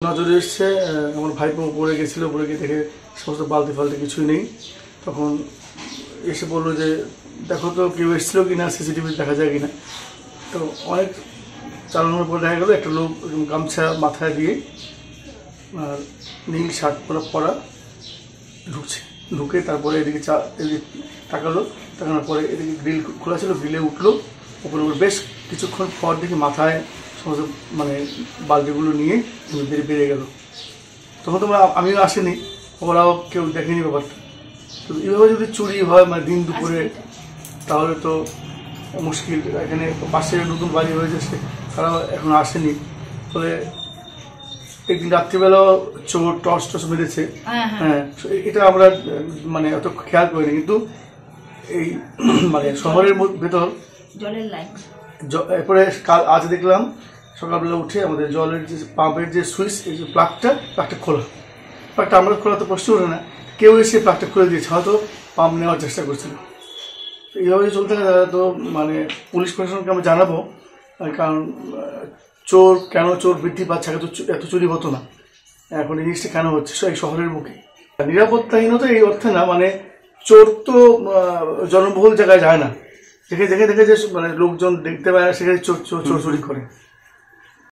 নজরে এসছে আমার ভাইপো পড়ে গেছিলো, পড়ে গিয়ে দেখে সমস্ত বালতি ফালতি কিছুই নেই। তখন এসে বললো যে দেখো তো কেউ এসেছিলো কিনা, সিসিটিভি দেখা যায় কিনা। তো অনেক চালানোর পর দেখা গেলো একটা লোক গামছা মাথায় দিয়ে আর নীল শার্ট পরা ঢুকছে, ঢুকে তারপরে এদিকে তাকালো, তাকানোর পরে এদিকে গ্রিল খোলা ছিল, গ্রিলে উঠলো উপরে। বেশ কিছুক্ষণ পর দেখি মাথায় সমস্ত বালতিগুলো নিয়ে বেরিয়ে গেল। তখন আমিও আসিনি, ওরাও কেউ দেখেনি ব্যাপারটা। তো এইভাবে যদি চুরি হয় দিন দুপুরে তাহলে তো মুশকিল। এখানে পাশে নতুন বাড়ি হয়েছে, তারাও এখন আসেনি। ফলে একদিন রাত্রিবেলাও চোর টর্চ মেরেছে। হ্যাঁ, এটা আমরা অত খেয়াল করিনি, কিন্তু এই শহরের ভেতর জলের লাইন। এরপরে আজ দেখলাম সকালবেলা উঠে আমাদের জলের যে পাম্পের যে সুইচ, এই যে প্লাগটা খোলা। প্লাগটা আমরা খোলা তো প্রশ্ন ওঠে না, কেউ এসে প্লাগটা খুলে দিয়েছে, হয়তো পাম্প নেওয়ার চেষ্টা করছিল। এইভাবে চলতে থাকে তো পুলিশ প্রশাসনকে আমরা জানাবো, কারণ চোর বৃদ্ধি পাচ্ছে। আগে তো এত চুরি হতো না, এখন এই জিনিসটা কেন হচ্ছে এই শহরের মুখে। নিরাপত্তাহীনতা এই অর্থে না, চোর তো জনবহুল জায়গায় যায় না, দেখে যে লোকজন দেখতে পায় না, সেখানে চোর চুরি করে।